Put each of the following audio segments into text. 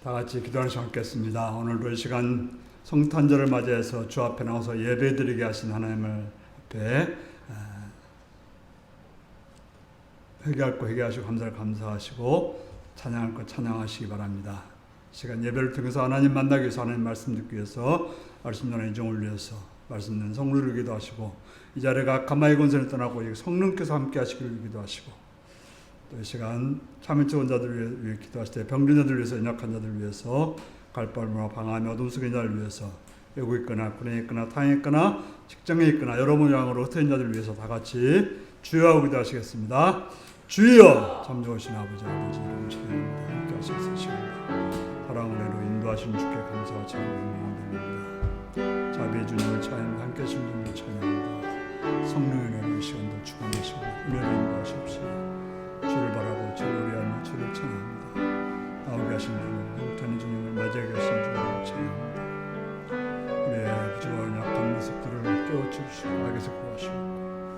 다 같이 기도하는 시간 갖겠습니다. 오늘도 이 시간 성탄절을 맞이해서 주 앞에 나와서 예배드리게 하신 하나님을 앞에 회개할 거 회개하시고 감사를 감사하시고 찬양할 거 찬양하시기 바랍니다. 시간 예배를 통해서 하나님 만나기 위해서 하나님 말씀 듣기 위해서 말씀 전하는 이종을 위해서 말씀 듣는 성도를 기도하시고 이 자리가 가마의 권세를 떠나고 성령께서 함께 하시기를 기도하시고 또 이 시간 참여적 원자들을 위해 기도하실 때 병든 자들 위해서 연약한 자들 위해서 갈바름으로 방황하며 어둠 속의 자를 위해서 외국에 있거나 군에 있거나 타향에 있거나 직장에 있거나 여러분 양으로 흩어진 자들 위해서 다 같이 주여 기도하시겠습니다. 주여 참 좋으신 아버지 이름 찬양합니다. 함께 하셔서 시간입니다. 사랑을 내로 인도하신 주께 감사와 찬양을 드립니다. 자비의 주님을 찬양합니다. 함께 하신 주님을 찬양합니다. 성령의 은혜로 이 시간도 축원하시고 은혜로 인도하시옵시고 주를 바라고 주를 위하며 주를 찬양합니다. 나오게 하신 주님, 영탄의 주님을 맞이하게 하신 주님을 찬양합니다. 우리의 부족한 약한 모습들을 깨워주시고 악에서 구하시고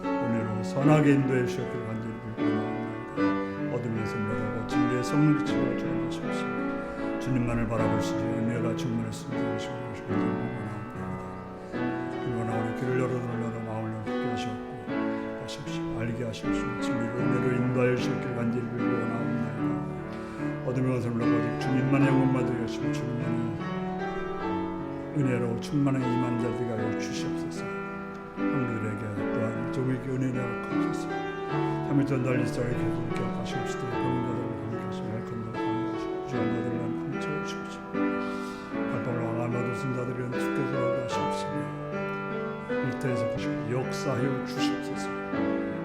은혜로 선하게 인도해 주셨기를 간절히 빌고나옵니다. 어둠에서 나가고 진리의 성령 빛을 주관하시옵시고 주님만을 바라볼 수 있는 은혜가 충만했습니다. 하시고 빌고나옵니다. 빌고나 우리 귀를 열어 마음을 열게 하시옵고 알게 하시옵시고 진리로 은혜로 인도하여 주셨기를 간절히 빌고나옵니다. 어둠의 것을 물러가지 주님만의 영광 받으게 하시고 주님만의 은혜로 충만한 이만 자들에게 하여 주시옵소서. 성도들에게 또한 종에게 은혜를 허락하소서. 3일전 달리 이스라엘 계속 기억하시옵시되 보는 자들을 감격하시고 약한 자들을 감격하시고 주한 자들을 감춰 주십시오. 발발로 왕하며 도순 자들은 주께서 오게 하시옵시며 일터에서 보시고 역사하여 주시옵소서.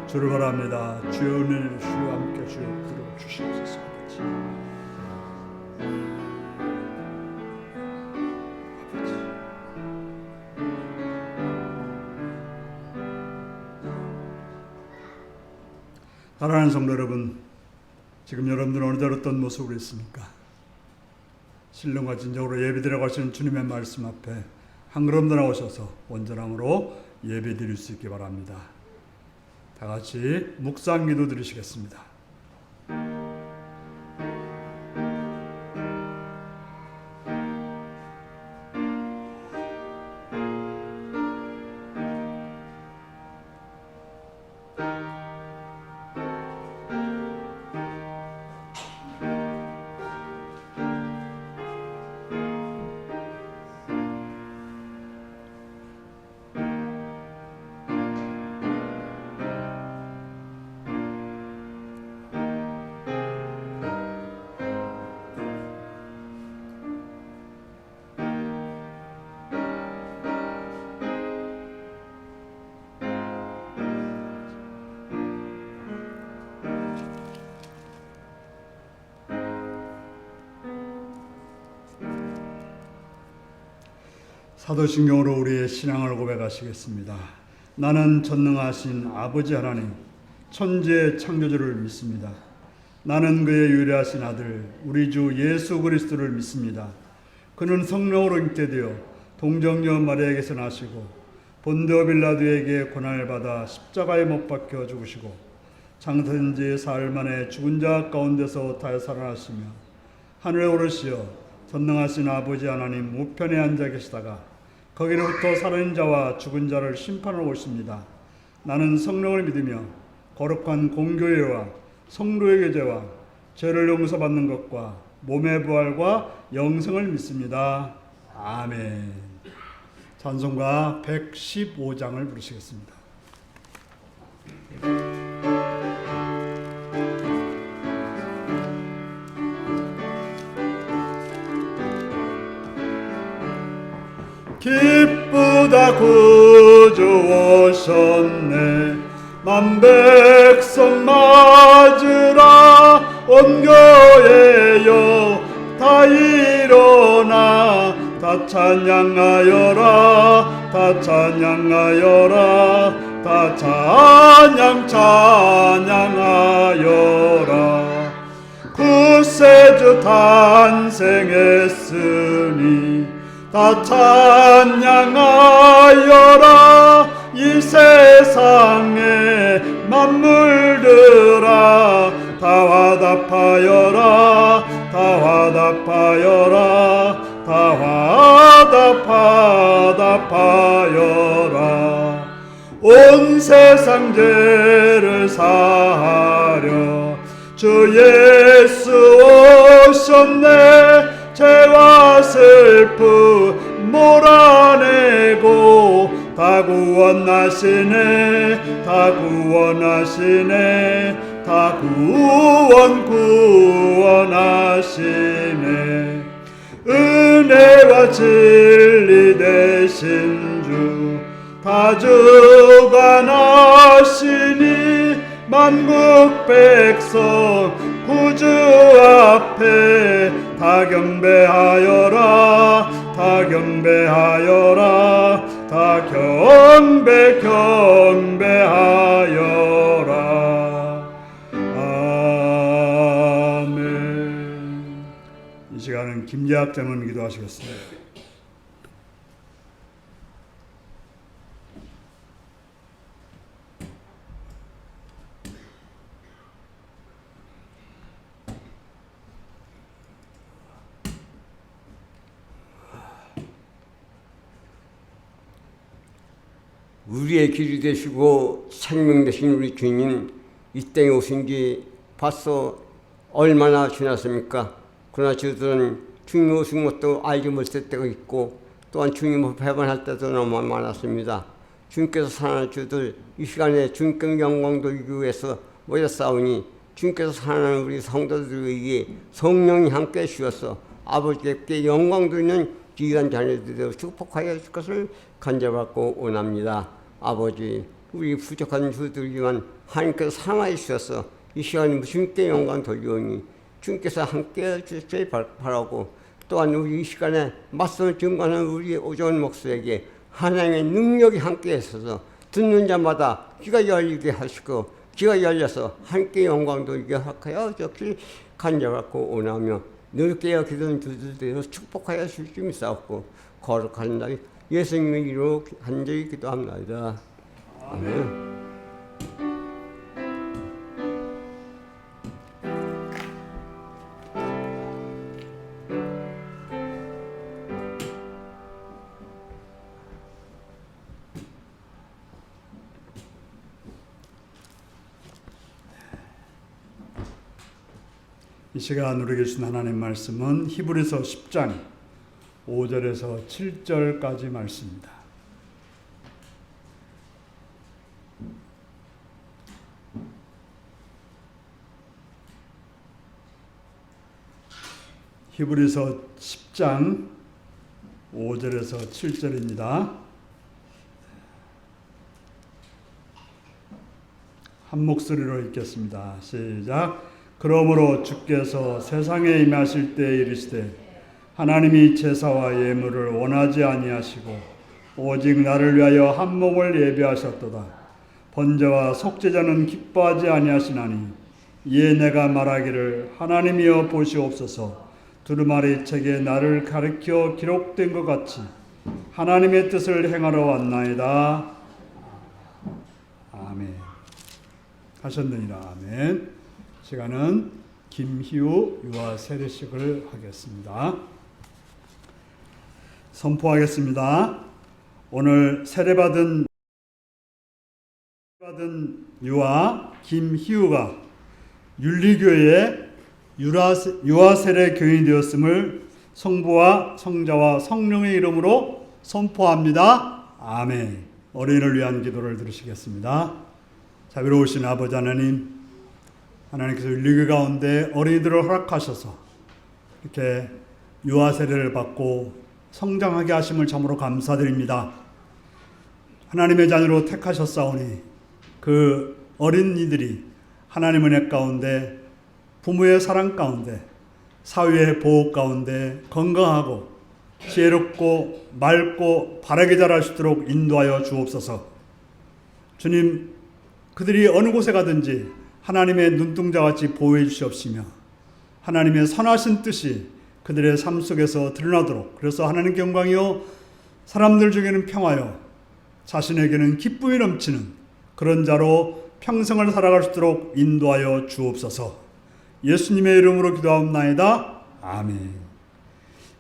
주를 바랍니다. 주의 은혜를 주와 함께 주여 들어 주시옵소서. 사랑하는 성도 여러분, 지금 여러분들은 어느 어떤 모습으로 있습니까? 신령과 진정으로 예배드려 가시는 주님의 말씀 앞에 한 걸음 더 나오셔서 온전함으로 예배드릴 수 있기 바랍니다. 다 같이 묵상 기도 드리시겠습니다. 사도신경으로 우리의 신앙을 고백하시겠습니다. 나는 전능하신 아버지 하나님, 천지의 창조주를 믿습니다. 나는 그의 유일하신 아들, 우리 주 예수 그리스도를 믿습니다. 그는 성령으로 잉태되어 동정녀 마리아에게서 나시고 본디오 빌라도에게 고난을 받아 십자가에 못 박혀 죽으시고 장사된 지 사흘 만에 죽은 자 가운데서 다시 살아나시며 하늘에 오르시어 전능하신 아버지 하나님 우편에 앉아 계시다가 거기로부터 살아있는 자와 죽은 자를 심판하러 오십니다. 나는 성령을 믿으며 거룩한 공교회와 성도의 교제와 죄를 용서받는 것과 몸의 부활과 영생을 믿습니다. 아멘. 찬송가 115장을 부르시겠습니다. 기쁘다 구주 오셨네 만백성 맞으라 온 교회여 다 일어나 다 찬양하여라 다 찬양하여라 다 찬양하여라 구세주 탄생했으니 다 찬양하여라 이 세상에 만물들아 다 화답하여라 다 화답하여라. 다 화답하여라. 온 세상 죄를 사하려 주 예수 오셨네. 죄와 슬픔 몰아내고 다 구원하시네. 다 구원하시네. 다 구원하시네. 은혜와 진리 되신 주 다 주관하시니 만국 백성 구주 앞에 다 경배하여라. 다 경배하여라. 다 경배하여라. 아멘. 이 시간은 김재학 장로님 기도하시겠습니다. 우리의 길이 되시고 생명 되신 우리 주님, 이 땅에 오신 지 벌써 얼마나 지났습니까? 그러나 저들은 주님 오신 것도 알지 못할 때가 있고 또한 주님을 배반할 때도 너무 많았습니다. 주님께서 사랑하는 저들, 이 시간에 주님께 영광 돌리기 위해서 모여 싸우니 주님께서 사랑하는 우리 성도들에게 성령이 함께 해주셔서 아버지께 영광 돌리는 귀한 자녀들을 축복하여 줄 것을 간절받고 원합니다. 아버지, 우리 부족한 주들이지만 하나님께서 사랑하여 주셔서 이 시간에 주님께 영광 돌리오니 주님께서 함께 해주시길 바라고, 또한 우리 이 시간에 말씀을 증거하는 우리 오전 목사에게 하나님의 능력이 함께 있어서 듣는 자마다 귀가 열리게 하시고 귀가 열려서 함께 영광 돌리게 하여 주길 간절받고 원하며 늘 깨어기던 주들대로 축복하여 주시기 싸웠고 거룩한 날 예수님의 이름으로 간절히 기도합니다. 아멘. 이 시간 우리에게 주신 하나님 말씀은 히브리서 10장 5절에서 7절까지 말씀입니다. 히브리서 10장 5절에서 7절입니다. 한 목소리로 읽겠습니다. 시작. 그러므로 주께서 세상에 임하실 때에 이르시되 하나님이 제사와 예물을 원하지 아니하시고 오직 나를 위하여 한 몸을 예비하셨도다. 번제와 속죄자는 기뻐하지 아니하시나니 이에 내가 말하기를 하나님이여 보시옵소서. 두루마리 책에 나를 가리켜 기록된 것 같이 하나님의 뜻을 행하러 왔나이다. 아멘. 하셨느니라. 아멘. 시간은 김희우 유아 세례식을 하겠습니다. 선포하겠습니다. 오늘 세례받은 유아 김희우가 윤리교회의 유아 세례 교인이 되었음을 성부와 성자와 성령의 이름으로 선포합니다. 아멘. 어린이를 위한 기도를 들으시겠습니다. 자비로우신 아버지 하나님, 하나님께서 윤리교 가운데 어린이들을 허락하셔서 이렇게 유아 세례를 받고 성장하게 하심을 참으로 감사드립니다. 하나님의 자녀로 택하셨사오니 그 어린이들이 하나님의 은혜 가운데, 부모의 사랑 가운데, 사회의 보호 가운데 건강하고 지혜롭고 맑고 바르게 자랄 수 있도록 인도하여 주옵소서. 주님, 그들이 어느 곳에 가든지 하나님의 눈동자같이 보호해 주시옵시며 하나님의 선하신 뜻이 그들의 삶 속에서 드러나도록, 그래서 하나님께 영광이요 사람들 중에는 평화요 자신에게는 기쁨이 넘치는 그런 자로 평생을 살아갈 수 있도록 인도하여 주옵소서. 예수님의 이름으로 기도하옵나이다. 아멘.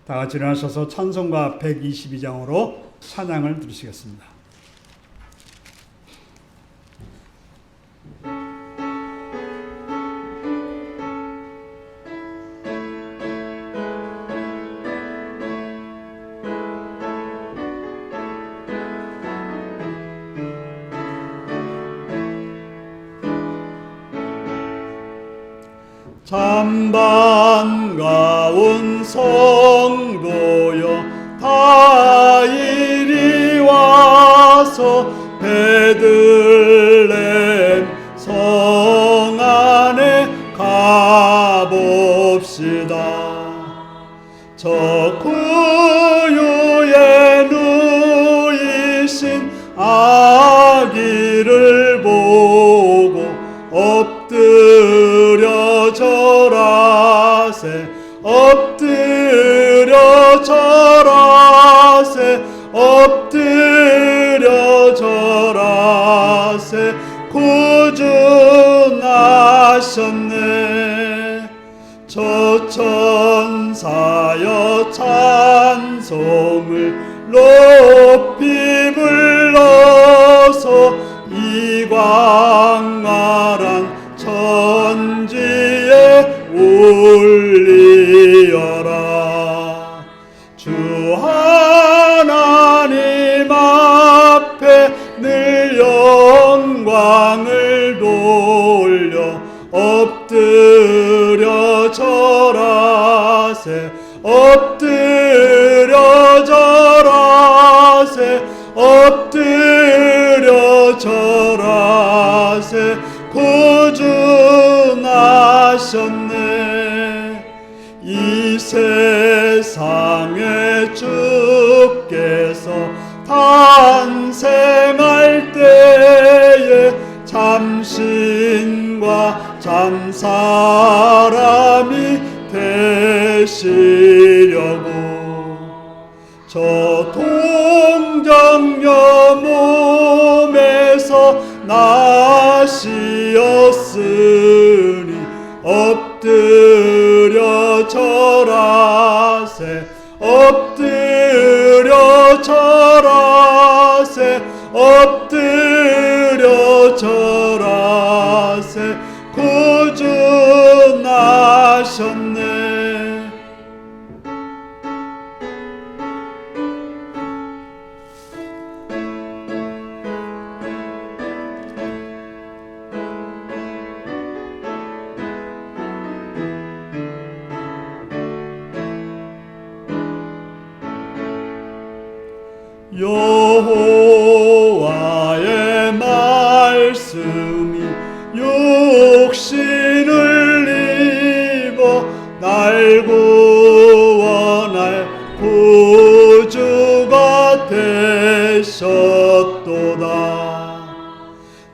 다 같이 일어나셔서 찬송가 122장으로 찬양을 들으시겠습니다. 참 반가운 성도여 다 이리 와서 베들레헴 성 안에 가봅시다. 저 구유에 누이신 아기를 보고 엎드려 절하세 엎드려 절하세 엎드려 절하세 구주나셨네. 저 천사여 찬송을 높이 불러서 이 광활한 천지에 울리어라. 주 하나님 앞에 늘 영광을 돌려 엎드려 절하세 엎드려 절하세 엎드려 절하세 구주나셨네. 이 세상에 주께서 탄생할 때에 참신과 참사람이 되시려고 저 동정녀 몸에서 나시었으니 엎드려 절하세 엎드려 절하세 엎드려 절하세 구주나셨네. 여호와의 말씀이 육신을 입어 날 구원할 구주가 되셨도다.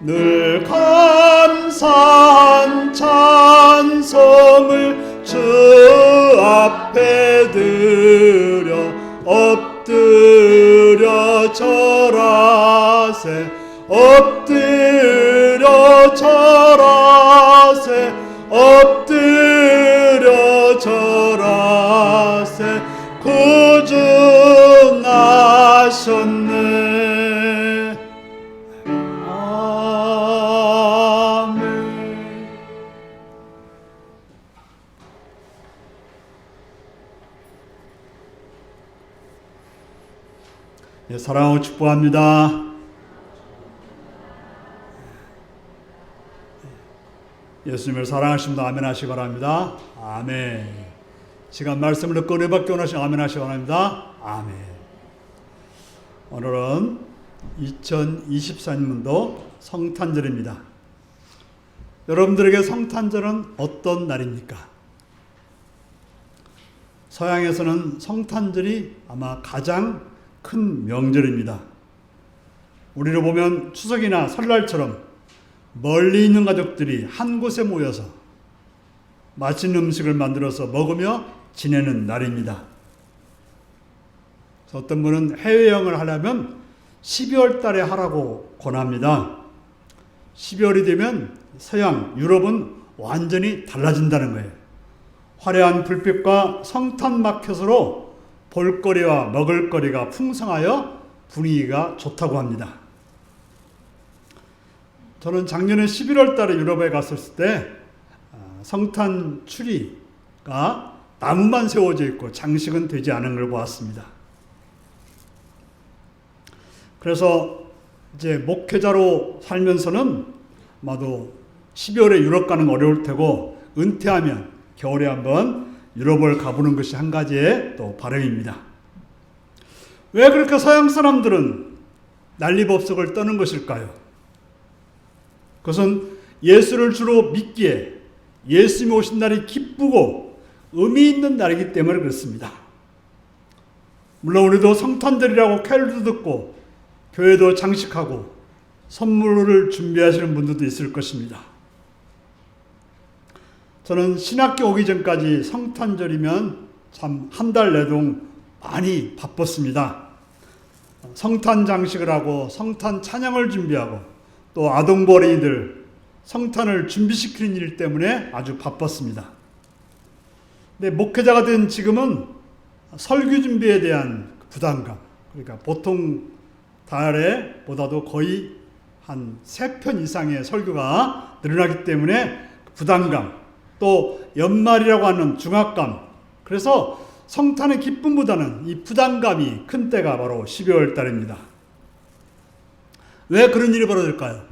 늘 감사한 찬송을 주 앞에 드려 엎드려 절하세 엎드려 절하세 엎드려 절하세 구주나셨네. 아멘. 예, 사랑하고 축복합니다. 예수님을 사랑하십니다. 아멘 하시기 바랍니다. 아멘. 시간 말씀을 듣고 은혜받기 원하시면 아멘 하시기 바랍니다. 아멘. 오늘은 2024년도 성탄절입니다. 여러분들에게 성탄절은 어떤 날입니까? 서양에서는 성탄절이 아마 가장 큰 명절입니다. 우리로 보면 추석이나 설날처럼 멀리 있는 가족들이 한 곳에 모여서 맛있는 음식을 만들어서 먹으며 지내는 날입니다. 어떤 분은 해외여행을 하려면 12월 달에 하라고 권합니다. 12월이 되면 서양, 유럽은 완전히 달라진다는 거예요. 화려한 불빛과 성탄 마켓으로 볼거리와 먹을거리가 풍성하여 분위기가 좋다고 합니다. 저는 작년에 11월 달에 유럽에 갔었을 때 성탄 추리가 나무만 세워져 있고 장식은 되지 않은 걸 보았습니다. 그래서 이제 목회자로 살면서는 아마도 12월에 유럽 가는 거 어려울 테고 은퇴하면 겨울에 한번 유럽을 가보는 것이 한 가지의 또 바람입니다. 왜 그렇게 서양 사람들은 난리법석을 떠는 것일까요? 그것은 예수를 주로 믿기에 예수님이 오신 날이 기쁘고 의미 있는 날이기 때문에 그렇습니다. 물론 우리도 성탄절이라고 캐롤도 듣고 교회도 장식하고 선물을 준비하시는 분들도 있을 것입니다. 저는 신학교 오기 전까지 성탄절이면 참 한 달 내동 많이 바빴습니다. 성탄 장식을 하고 성탄 찬양을 준비하고 또 아동부 어린이들 성탄을 준비시키는 일 때문에 아주 바빴습니다. 근데 목회자가 된 지금은 설교 준비에 대한 부담감, 그러니까 보통 달에 보다도 거의 한 3편 이상의 설교가 늘어나기 때문에 부담감, 또 연말이라고 하는 중압감, 그래서 성탄의 기쁨보다는 이 부담감이 큰 때가 바로 12월 달입니다. 왜 그런 일이 벌어질까요?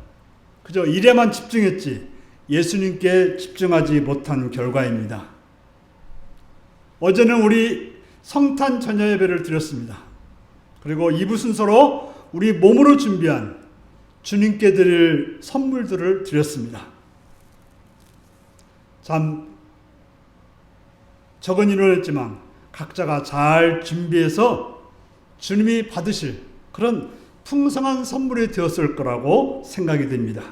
그저 일에만 집중했지 예수님께 집중하지 못한 결과입니다. 어제는 우리 성탄 저녁 예배를 드렸습니다. 그리고 2부 순서로 우리 몸으로 준비한 주님께 드릴 선물들을 드렸습니다. 참 적은 인원이었지만 각자가 잘 준비해서 주님이 받으실 그런 풍성한 선물이 되었을 거라고 생각이 됩니다.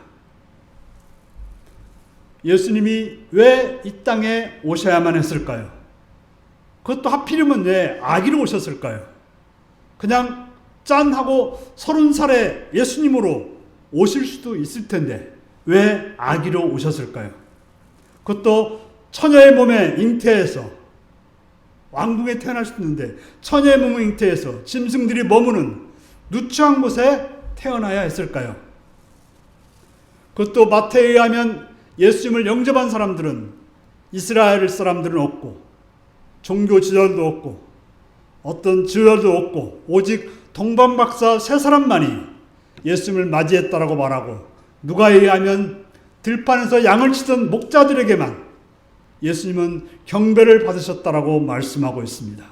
예수님이 왜 이 땅에 오셔야만 했을까요? 그것도 하필이면 왜 아기로 오셨을까요? 그냥 짠 하고 30살에 예수님으로 오실 수도 있을 텐데 왜 아기로 오셨을까요? 그것도 처녀의 몸에 잉태해서 왕궁에 태어날 수 있는데 처녀의 몸에 잉태해서 짐승들이 머무는 누추한 곳에 태어나야 했을까요? 그것도 마태에 의하면 예수님을 영접한 사람들은 이스라엘 사람들은 없고 종교 지도자도 없고 어떤 지도자도 없고 오직 동방박사 3사람만이 예수님을 맞이했다라고 말하고 누가에 의하면 들판에서 양을 치던 목자들에게만 예수님은 경배를 받으셨다라고 말씀하고 있습니다.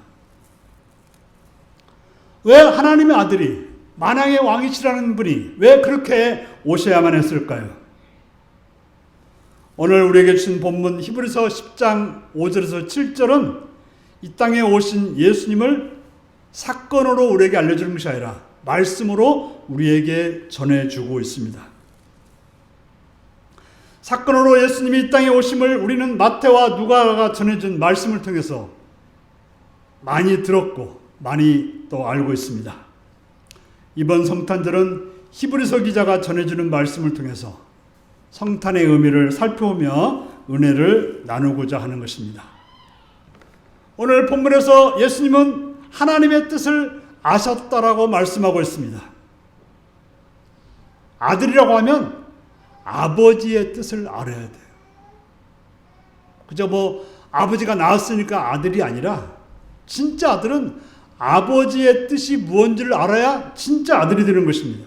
왜 하나님의 아들이 만왕의 왕이시라는 분이 왜 그렇게 오셔야만 했을까요? 오늘 우리에게 주신 본문 히브리서 10장 5절에서 7절은 이 땅에 오신 예수님을 사건으로 우리에게 알려주는 것이 아니라 말씀으로 우리에게 전해주고 있습니다. 사건으로 예수님이 이 땅에 오심을 우리는 마태와 누가가 전해준 말씀을 통해서 많이 들었고 많이 또 알고 있습니다. 이번 성탄절은 히브리서 기자가 전해주는 말씀을 통해서 성탄의 의미를 살펴보며 은혜를 나누고자 하는 것입니다. 오늘 본문에서 예수님은 하나님의 뜻을 아셨다라고 말씀하고 있습니다. 아들이라고 하면 아버지의 뜻을 알아야 돼요. 그저 아버지가 낳았으니까 아들이 아니라 진짜 아들은 아버지의 뜻이 무엇인지를 알아야 진짜 아들이 되는 것입니다.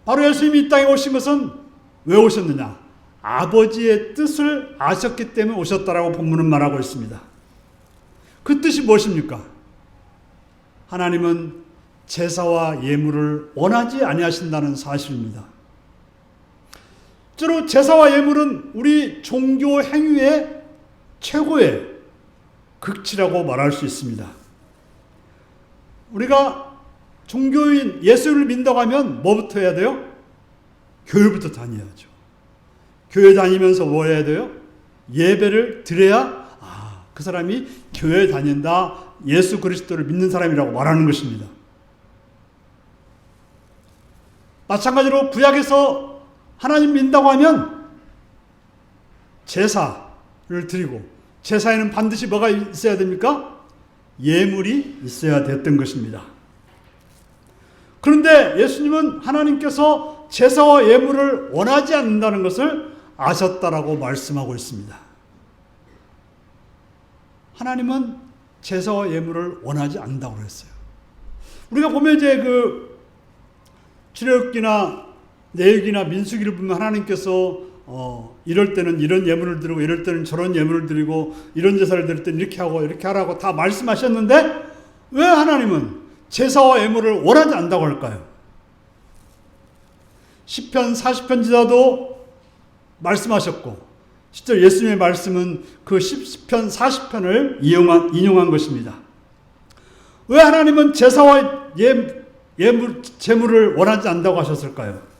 바로 예수님이 이 땅에 오신 것은 왜 오셨느냐? 아버지의 뜻을 아셨기 때문에 오셨다라고 본문은 말하고 있습니다. 그 뜻이 무엇입니까? 하나님은 제사와 예물을 원하지 아니하신다는 사실입니다. 주로 제사와 예물은 우리 종교 행위의 최고의 극치라고 말할 수 있습니다. 우리가 종교인 예수를 믿는다고 하면 뭐부터 해야 돼요? 교회부터 다녀야죠. 교회 다니면서 뭐 해야 돼요? 예배를 드려야 그 사람이 교회 다닌다, 예수 그리스도를 믿는 사람이라고 말하는 것입니다. 마찬가지로 구약에서 하나님 믿는다고 하면 제사를 드리고, 제사에는 반드시 뭐가 있어야 됩니까? 예물이 있어야 됐던 것입니다. 그런데 예수님은 하나님께서 제사와 예물을 원하지 않는다는 것을 아셨다라고 말씀하고 있습니다. 하나님은 제사와 예물을 원하지 않는다고 그랬어요. 우리가 보면 이제 그 출애굽기나 레위기나 민수기를 보면 하나님께서 이럴 때는 이런 예물을 드리고 이럴 때는 저런 예물을 드리고 이런 제사를 드릴 때는 이렇게 하고 이렇게 하라고 다 말씀하셨는데 왜 하나님은 제사와 예물을 원하지 않는다고 할까요? 시편 40편 지사도 말씀하셨고 실제 예수님의 말씀은 그 시편 40편을 인용한 것입니다. 왜 하나님은 제사와 제물을 원하지 않는다고 하셨을까요?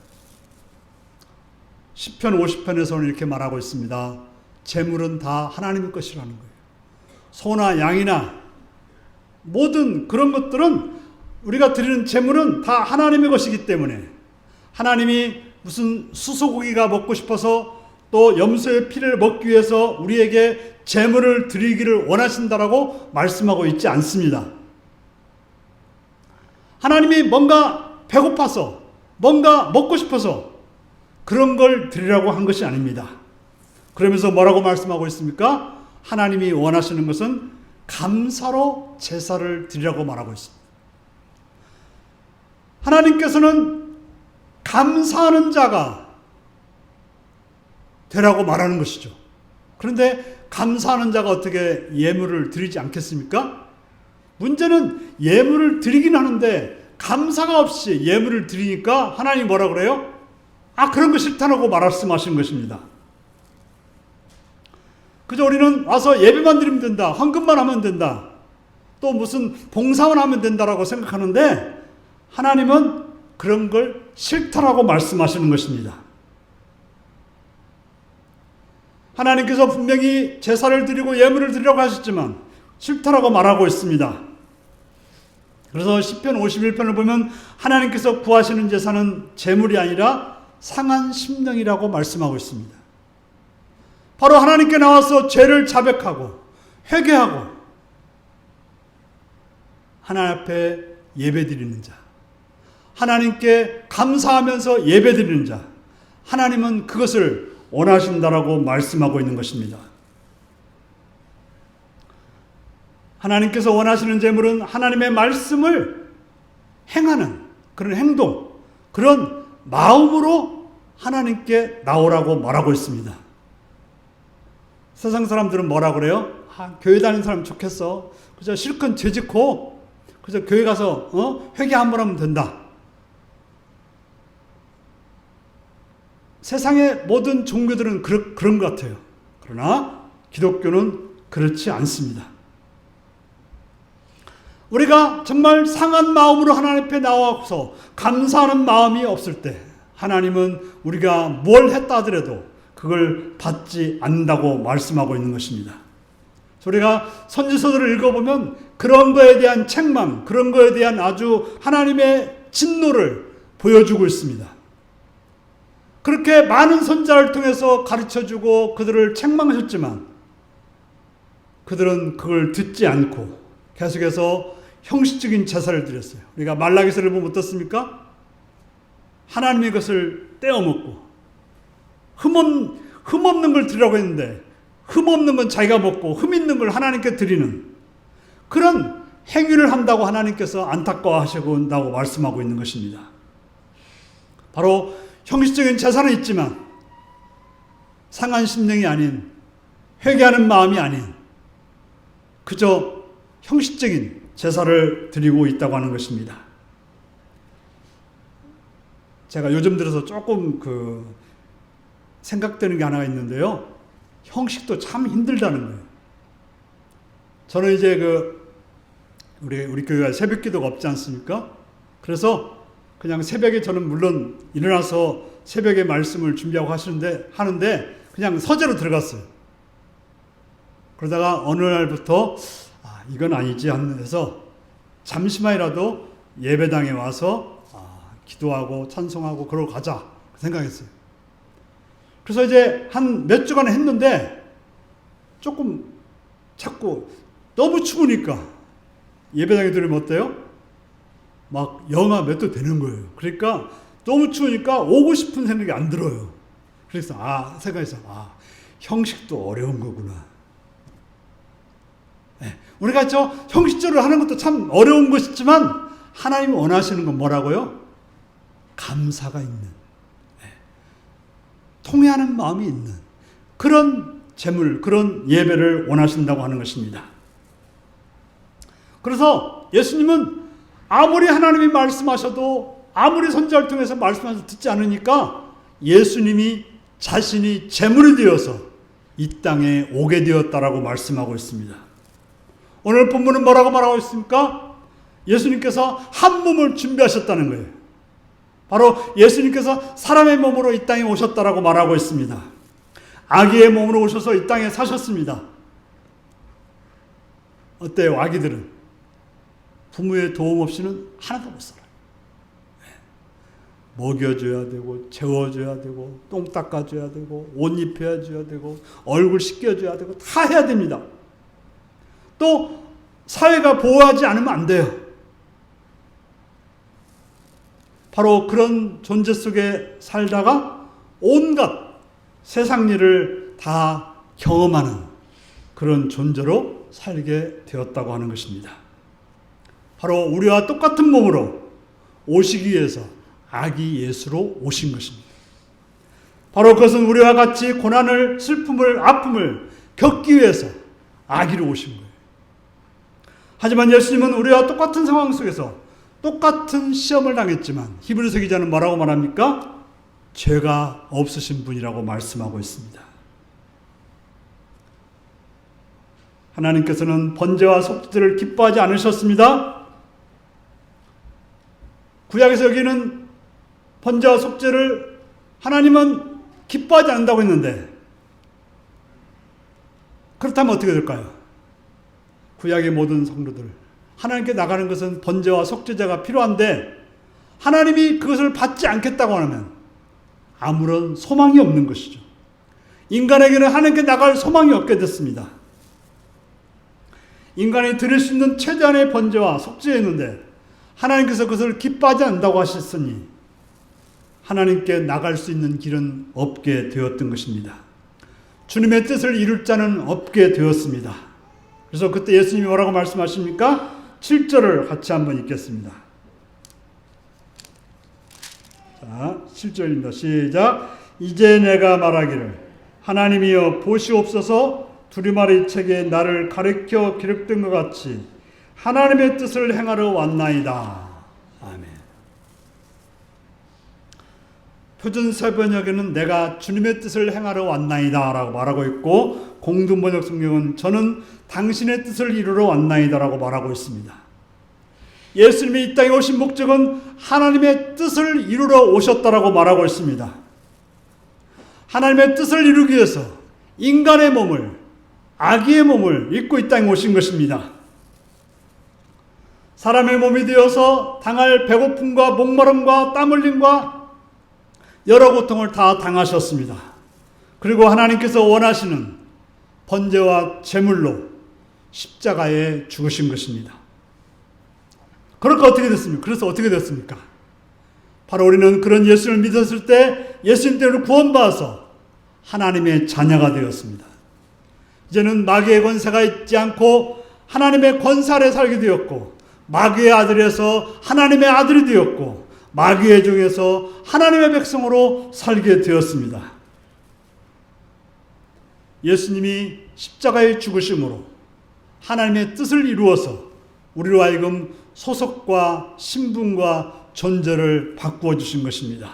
시편 50편에서는 이렇게 말하고 있습니다. 제물은 다 하나님의 것이라는 거예요. 소나 양이나 모든 그런 것들은 우리가 드리는 제물은 다 하나님의 것이기 때문에 하나님이 무슨 수소고기가 먹고 싶어서 또 염소의 피를 먹기 위해서 우리에게 제물을 드리기를 원하신다라고 말씀하고 있지 않습니다. 하나님이 뭔가 배고파서 뭔가 먹고 싶어서 그런 걸 드리라고 한 것이 아닙니다. 그러면서 뭐라고 말씀하고 있습니까? 하나님이 원하시는 것은 감사로 제사를 드리라고 말하고 있습니다. 하나님께서는 감사하는 자가 되라고 말하는 것이죠. 그런데 감사하는 자가 어떻게 예물을 드리지 않겠습니까? 문제는 예물을 드리긴 하는데 감사가 없이 예물을 드리니까 하나님이 뭐라 그래요? 그런 거 싫다라고 말씀하시는 것입니다. 그저 우리는 와서 예배만 드리면 된다, 헌금만 하면 된다, 또 무슨 봉사만 하면 된다라고 생각하는데 하나님은 그런 걸 싫다라고 말씀하시는 것입니다. 하나님께서 분명히 제사를 드리고 예물을 드리라고 하셨지만 싫다라고 말하고 있습니다. 그래서 시편 51편을 보면 하나님께서 구하시는 제사는 제물이 아니라 상한 심령이라고 말씀하고 있습니다. 바로 하나님께 나와서 죄를 자백하고 회개하고 하나님 앞에 예배드리는 자, 하나님께 감사하면서 예배드리는 자, 하나님은 그것을 원하신다라고 말씀하고 있는 것입니다. 하나님께서 원하시는 제물은 하나님의 말씀을 행하는 그런 행동, 그런 마음으로 하나님께 나오라고 말하고 있습니다. 세상 사람들은 뭐라 그래요? 교회 다니는 사람 좋겠어. 그저 실컷 죄짓고 그저 교회 가서 회개 한번 하면 된다. 세상의 모든 종교들은 그런 것 같아요. 그러나 기독교는 그렇지 않습니다. 우리가 정말 상한 마음으로 하나님 앞에 나와서 감사하는 마음이 없을 때 하나님은 우리가 뭘 했다 하더라도 그걸 받지 않는다고 말씀하고 있는 것입니다. 우리가 선지서들을 읽어보면 그런 거에 대한 책망, 그런 거에 대한 아주 하나님의 진노를 보여주고 있습니다. 그렇게 많은 선지자를 통해서 가르쳐주고 그들을 책망하셨지만 그들은 그걸 듣지 않고 계속해서 형식적인 제사를 드렸어요. 우리가 말라기서를 보면 어떻습니까? 하나님의 것을 떼어먹고 흠없는 걸 드리라고 했는데 흠없는 건 자기가 먹고 흠 있는 걸 하나님께 드리는 그런 행위를 한다고 하나님께서 안타까워하신다고 말씀하고 있는 것입니다. 바로 형식적인 제사는 있지만 상한 심령이 아닌 회개하는 마음이 아닌 그저 형식적인 제사를 드리고 있다고 하는 것입니다. 제가 요즘 들어서 조금 생각되는 게 하나가 있는데요. 형식도 참 힘들다는 거예요. 저는 이제 우리 교회가 새벽 기도가 없지 않습니까? 그래서 그냥 새벽에 저는 물론 일어나서 새벽에 말씀을 준비하고 하는데 그냥 서재로 들어갔어요. 그러다가 어느 날부터 이건 아니지 해서 잠시만이라도 예배당에 와서 기도하고 찬송하고 그러고 가자 생각했어요. 그래서 이제 한 몇 주간 했는데 조금 자꾸 너무 추우니까 예배당에 들으면 어때요? 막 영하 몇 도 되는 거예요. 그러니까 너무 추우니까 오고 싶은 생각이 안 들어요. 그래서 생각해서 형식도 어려운 거구나. 네, 우리가 형식적으로 하는 것도 참 어려운 것이지만 하나님이 원하시는 건 뭐라고요? 감사가 있는, 통회하는 마음이 있는 그런 제물, 그런 예배를 원하신다고 하는 것입니다. 그래서 예수님은 아무리 하나님이 말씀하셔도 아무리 선지자를 통해서 말씀하셔도 듣지 않으니까 예수님이 자신이 제물이 되어서 이 땅에 오게 되었다라고 말씀하고 있습니다. 오늘 본문은 뭐라고 말하고 있습니까? 예수님께서 한 몸을 준비하셨다는 거예요. 바로 예수님께서 사람의 몸으로 이 땅에 오셨다라고 말하고 있습니다. 아기의 몸으로 오셔서 이 땅에 사셨습니다. 어때요? 아기들은 부모의 도움 없이는 하나도 못 살아요. 먹여줘야 되고, 재워줘야 되고, 똥 닦아줘야 되고, 옷 입혀줘야 되고, 얼굴 씻겨줘야 되고, 다 해야 됩니다. 또 사회가 보호하지 않으면 안 돼요. 바로 그런 존재 속에 살다가 온갖 세상 일을 다 경험하는 그런 존재로 살게 되었다고 하는 것입니다. 바로 우리와 똑같은 몸으로 오시기 위해서 아기 예수로 오신 것입니다. 바로 그것은 우리와 같이 고난을, 슬픔을, 아픔을 겪기 위해서 아기로 오신 거예요. 하지만 예수님은 우리와 똑같은 상황 속에서 똑같은 시험을 당했지만 히브리서 기자는 뭐라고 말합니까? 죄가 없으신 분이라고 말씀하고 있습니다. 하나님께서는 번제와 속죄를 기뻐하지 않으셨습니다. 구약에서 여기는 번제와 속죄를 하나님은 기뻐하지 않는다고 했는데 그렇다면 어떻게 될까요? 구약의 모든 성도들 하나님께 나가는 것은 번제와 속죄제가 필요한데 하나님이 그것을 받지 않겠다고 하면 아무런 소망이 없는 것이죠. 인간에게는 하나님께 나갈 소망이 없게 됐습니다. 인간이 드릴 수 있는 최대한의 번제와 속죄였는데 하나님께서 그것을 기뻐하지 않는다고 하셨으니 하나님께 나갈 수 있는 길은 없게 되었던 것입니다. 주님의 뜻을 이룰 자는 없게 되었습니다. 그래서 그때 예수님이 뭐라고 말씀하십니까? 7절을 같이 한번 읽겠습니다. 자, 7절입니다. 시작. 이제 내가 말하기를 하나님이여 보시옵소서 두루마리 책에 나를 가리켜 기록된 것 같이 하나님의 뜻을 행하러 왔나이다. 아멘. 표준세번역에는 내가 주님의 뜻을 행하러 왔나이다 라고 말하고 있고 공동번역 성경은 저는 당신의 뜻을 이루러 왔나이다 라고 말하고 있습니다. 예수님이 이 땅에 오신 목적은 하나님의 뜻을 이루러 오셨다라고 말하고 있습니다. 하나님의 뜻을 이루기 위해서 인간의 몸을, 아기의 몸을 입고 이 땅에 오신 것입니다. 사람의 몸이 되어서 당할 배고픔과 목마름과 땀 흘림과 여러 고통을 다 당하셨습니다. 그리고 하나님께서 원하시는 번제와 제물로 십자가에 죽으신 것입니다. 그러니까 어떻게 됐습니까? 그래서 어떻게 됐습니까? 바로 우리는 그런 예수를 믿었을 때 예수님 때문에 구원받아서 하나님의 자녀가 되었습니다. 이제는 마귀의 권세가 있지 않고 하나님의 권세 아래 살게 되었고 마귀의 아들에서 하나님의 아들이 되었고 마귀의 종에서 하나님의 백성으로 살게 되었습니다. 예수님이 십자가에 죽으심으로 하나님의 뜻을 이루어서 우리로 하여금 소속과 신분과 존재를 바꾸어 주신 것입니다.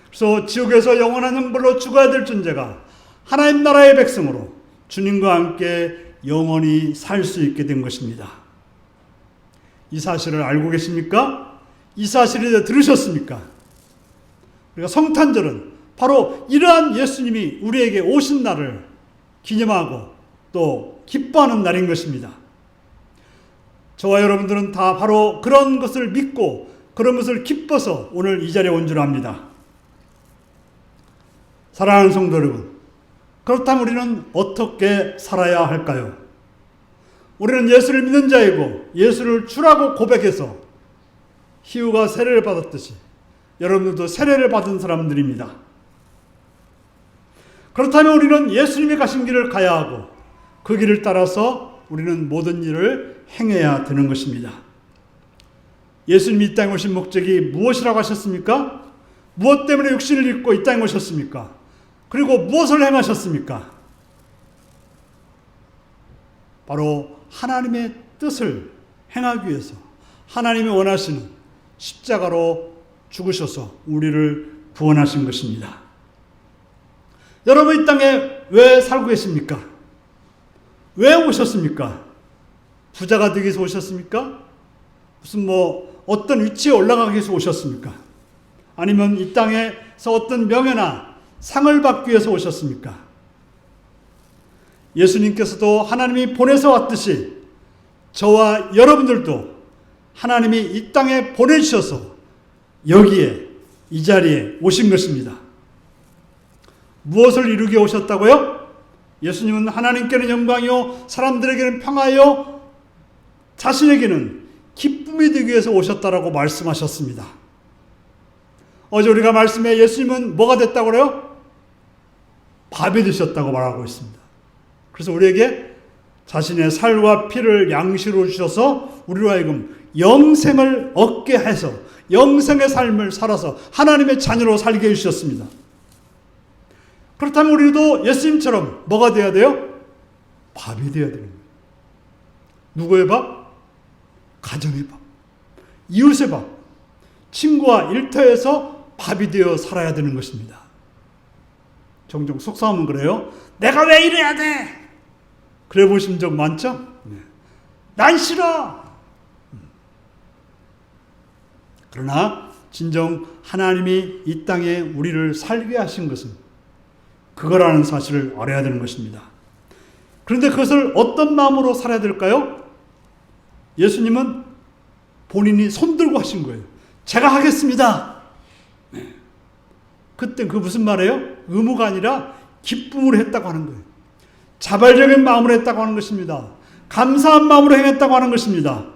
그래서 지옥에서 영원한 형벌로 죽어야 될 존재가 하나님 나라의 백성으로 주님과 함께 영원히 살 수 있게 된 것입니다. 이 사실을 알고 계십니까? 이 사실을 들으셨습니까? 그러니까 성탄절은 바로 이러한 예수님이 우리에게 오신 날을 기념하고 또 기뻐하는 날인 것입니다. 저와 여러분들은 다 바로 그런 것을 믿고 그런 것을 기뻐서 오늘 이 자리에 온 줄 압니다. 사랑하는 성도 여러분, 그렇다면 우리는 어떻게 살아야 할까요? 우리는 예수를 믿는 자이고 예수를 주라고 고백해서 희우가 세례를 받았듯이 여러분들도 세례를 받은 사람들입니다. 그렇다면 우리는 예수님이 가신 길을 가야 하고 그 길을 따라서 우리는 모든 일을 행해야 되는 것입니다. 예수님이 이 땅에 오신 목적이 무엇이라고 하셨습니까? 무엇 때문에 육신을 입고 이 땅에 오셨습니까? 그리고 무엇을 행하셨습니까? 바로 하나님의 뜻을 행하기 위해서 하나님이 원하시는 십자가로 죽으셔서 우리를 구원하신 것입니다. 여러분, 이 땅에 왜 살고 계십니까? 왜 오셨습니까? 부자가 되기 위해서 오셨습니까? 무슨 어떤 위치에 올라가기 위해서 오셨습니까? 아니면 이 땅에서 어떤 명예나 상을 받기 위해서 오셨습니까? 예수님께서도 하나님이 보내서 왔듯이 저와 여러분들도 하나님이 이 땅에 보내주셔서 여기에 이 자리에 오신 것입니다. 무엇을 이루게 오셨다고요? 예수님은 하나님께는 영광이요 사람들에게는 평화요 자신에게는 기쁨이 되기 위해서 오셨다라고 말씀하셨습니다. 어제 우리가 말씀에 예수님은 뭐가 됐다고 그래요? 밥이 되셨다고 말하고 있습니다. 그래서 우리에게 자신의 살과 피를 양식으로 주셔서 우리로 하여금 영생을 얻게 해서 영생의 삶을 살아서 하나님의 자녀로 살게 해주셨습니다. 그렇다면 우리도 예수님처럼 뭐가 되어야 돼요? 밥이 되어야 되는 거예요. 누구의 밥? 가정의 밥, 이웃의 밥, 친구와 일터에서 밥이 되어 살아야 되는 것입니다. 종종 속상하면 그래요. 내가 왜 이래야 돼? 그래 보신 적 많죠? 난 싫어. 그러나 진정 하나님이 이 땅에 우리를 살게 하신 것은 그거라는 사실을 알아야 되는 것입니다. 그런데 그것을 어떤 마음으로 살아야 될까요? 예수님은 본인이 손들고 하신 거예요. 제가 하겠습니다. 그때 그 무슨 말이에요? 의무가 아니라 기쁨으로 했다고 하는 거예요. 자발적인 마음으로 했다고 하는 것입니다. 감사한 마음으로 행했다고 하는 것입니다.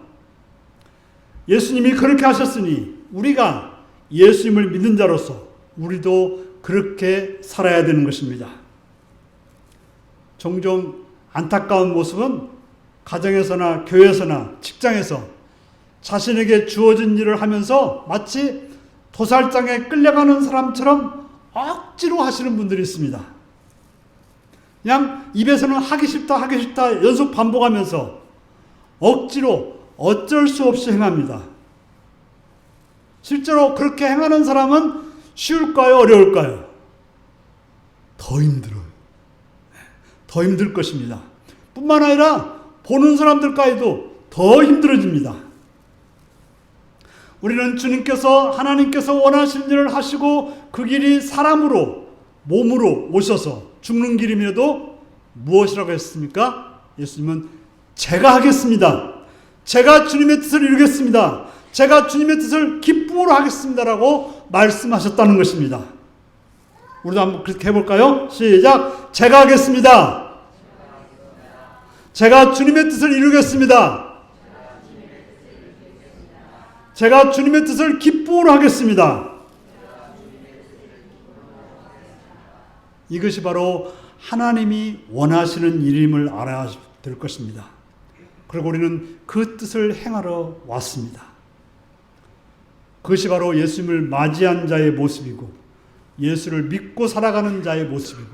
예수님이 그렇게 하셨으니 우리가 예수님을 믿는 자로서 우리도 그렇게 살아야 되는 것입니다. 종종 안타까운 모습은 가정에서나 교회에서나 직장에서 자신에게 주어진 일을 하면서 마치 도살장에 끌려가는 사람처럼 억지로 하시는 분들이 있습니다. 그냥 입에서는 하기 싫다 연속 반복하면서 억지로 어쩔 수 없이 행합니다. 실제로 그렇게 행하는 사람은 쉬울까요? 어려울까요? 더 힘들어요. 더 힘들 것입니다. 뿐만 아니라 보는 사람들까지도 더 힘들어집니다. 우리는 주님께서 하나님께서 원하시는 일을 하시고 그 길이 사람으로 몸으로 오셔서 죽는 길임에도 무엇이라고 했습니까? 예수님은 제가 하겠습니다. 제가 주님의 뜻을 이루겠습니다. 제가 주님의 뜻을 기쁨으로 하겠습니다라고 말씀하셨다는 것입니다. 우리도 한번 그렇게 해볼까요? 시작. 제가 하겠습니다. 제가 주님의 뜻을 이루겠습니다. 제가 주님의 뜻을 기쁨으로 하겠습니다. 이것이 바로 하나님이 원하시는 일임을 알아야 될 것입니다. 그리고 우리는 그 뜻을 행하러 왔습니다. 그것이 바로 예수님을 맞이한 자의 모습이고 예수를 믿고 살아가는 자의 모습이고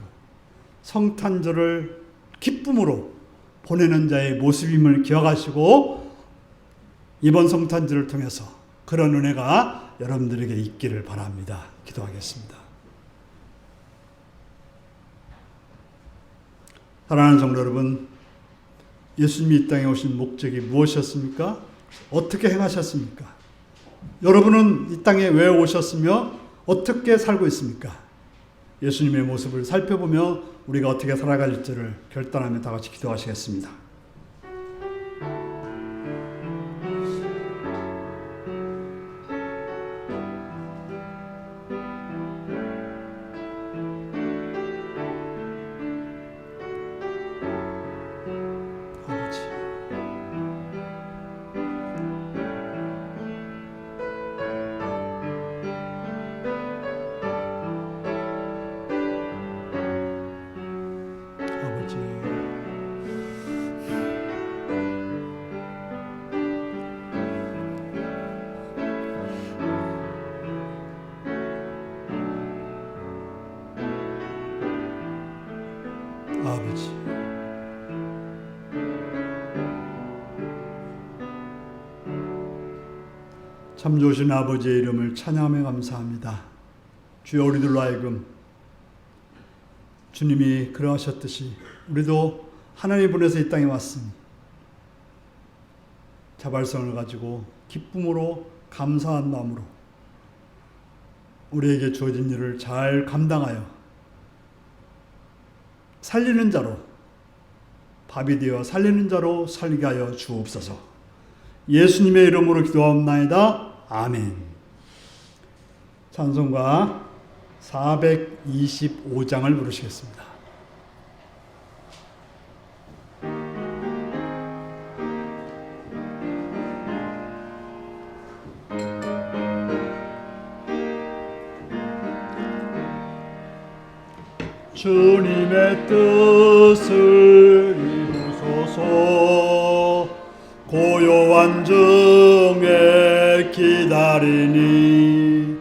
성탄절을 기쁨으로 보내는 자의 모습임을 기억하시고 이번 성탄절을 통해서 그런 은혜가 여러분들에게 있기를 바랍니다. 기도하겠습니다. 사랑하는 성도 여러분, 예수님이 이 땅에 오신 목적이 무엇이었습니까? 어떻게 행하셨습니까? 여러분은 이 땅에 왜 오셨으며 어떻게 살고 있습니까? 예수님의 모습을 살펴보며 우리가 어떻게 살아갈지를 결단하며 다 같이 기도하시겠습니다. 참 좋으신 아버지의 이름을 찬양하며 감사합니다. 주여, 우리들로 하여금 주님이 그러하셨듯이 우리도 하나님 보내서 이 땅에 왔으니 자발성을 가지고 기쁨으로 감사한 마음으로 우리에게 주어진 일을 잘 감당하여 살리는 자로, 밥이 되어 살리는 자로 살게 하여 주옵소서. 예수님의 이름으로 기도하옵나이다. 아멘. 찬송가 425장을 부르시겠습니다. 주님의 뜻을 이루소서. 고요한 중에 기다리니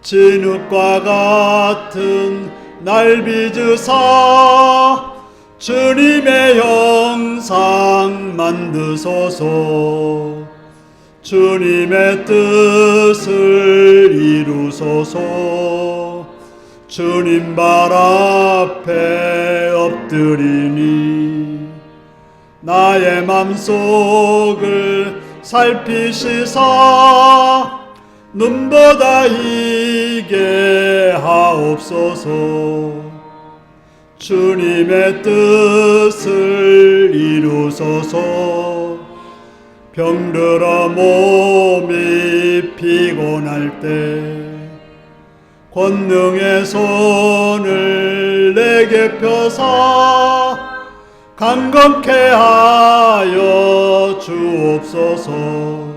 진흙과 같은 날 빚으사 주님의 형상 만드소서. 주님의 뜻을 이루소서. 주님 발 앞에 엎드리니 나의 맘속을 살피시사 눈보다 이게 하옵소서. 주님의 뜻을 이루소서. 병들어 몸이 피곤할 때 권능의 손을 내게 펴사 강건케 하여 주옵소서.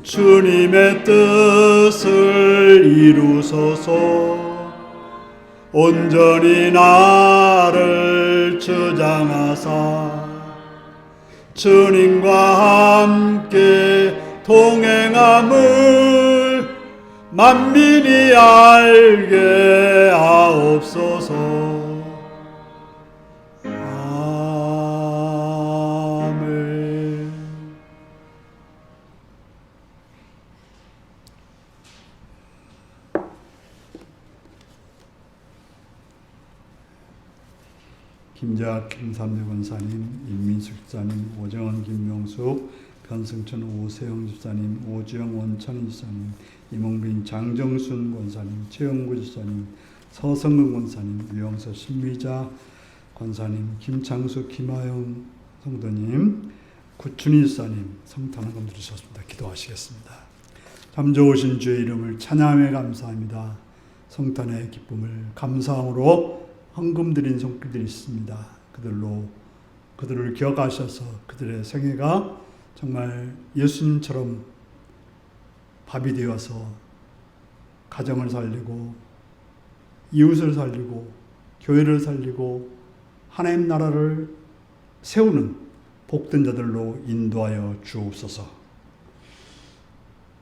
주님의 뜻을 이루소서. 온전히 나를 주장하사 주님과 함께 동행함을 만민이 알게 하옵소서. 아멘. 김재학 김삼래 권사님, 임민숙 집사님, 오정원 김명숙, 변승천 오세영 집사님, 오주영 원찬희 집사님, 이몽빈 장정순 권사님, 최영구 집사님, 서성근 권사님, 유영서 신미자 권사님, 김창수 김하영 성도님, 구춘희 집사님 성탄을 드리셨습니다. 기도하시겠습니다. 참 좋으신 주의 이름을 찬양하며 감사합니다. 성탄의 기쁨을 감사함으로 헌금 드린 손길들이 있습니다. 그들을 기억하셔서 그들의 생애가 정말 예수님처럼 밥이 되어서 가정을 살리고 이웃을 살리고 교회를 살리고 하나님 나라를 세우는 복된 자들로 인도하여 주옵소서.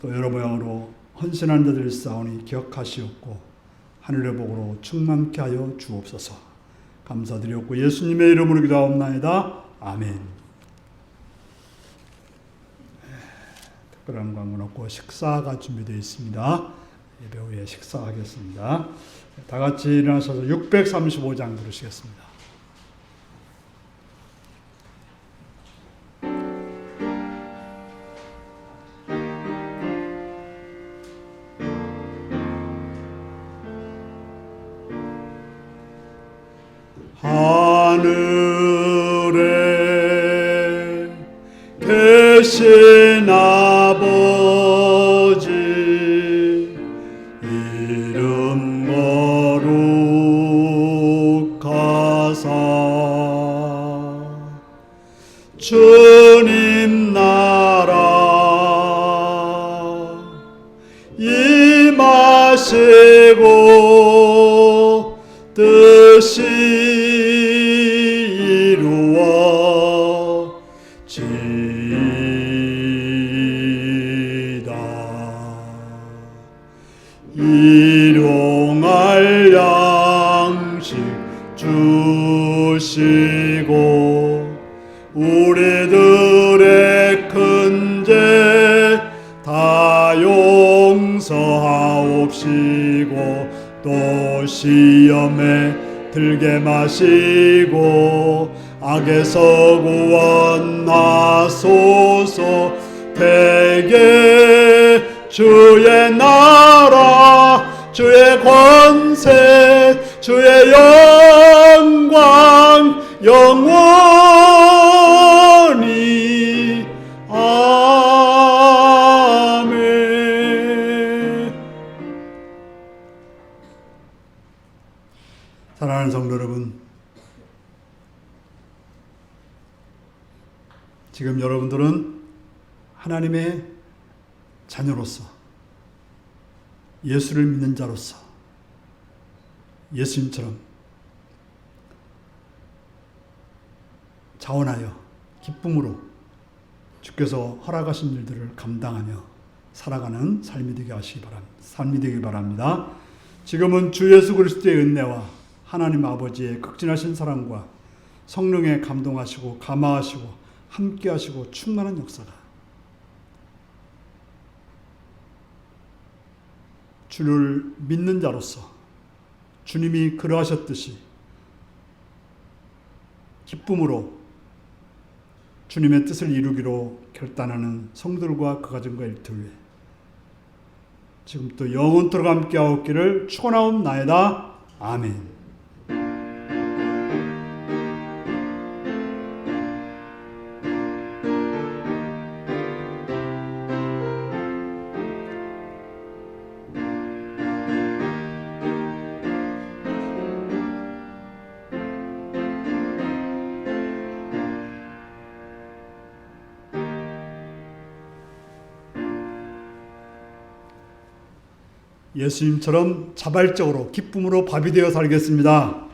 또 여러 모양으로 헌신한 자들을 싸우니 기억하시옵고 하늘의 복으로 충만케 하여 주옵소서. 감사드렸고 예수님의 이름으로 기도하옵나이다. 아멘. 특별한 광고는 없고 식사가 준비되어 있습니다. 예배 후에 식사하겠습니다. 다 같이 일어나셔서 635장 부르시겠습니다. 하늘에 계신 아버지 이름 거룩하사 주님 나라 임하시고 뜻이 이루어지이다. 일용할 양식 주시고 우리들의 큰 죄 다 용서하옵시고 또 시험에 들게 마시고 악에서 구원하소서. 대개 주의 나라 주의 권세 주의 영광 영원히 아멘. 사랑하는 성도 여러분, 지금 여러분들은 하나님의 자녀로서 예수를 믿는 자로서 예수님처럼 자원하여 기쁨으로 주께서 허락하신 일들을 감당하며 살아가는 삶이 되게 하시기 바랍니다. 삶이 되기 바랍니다. 지금은 주 예수 그리스도의 은혜와 하나님 아버지의 극진하신 사랑과 성령의 감동하시고 감화하시고 함께하시고 충만한 역사가 주를 믿는 자로서 주님이 그러하셨듯이 기쁨으로 주님의 뜻을 이루기로 결단하는 성들과 그 가정과 일터 위에 지금부터 영원토록 함께하옵기를 축원하옵나이다. 아멘. 예수님처럼 자발적으로 기쁨으로 밥이 되어 살겠습니다.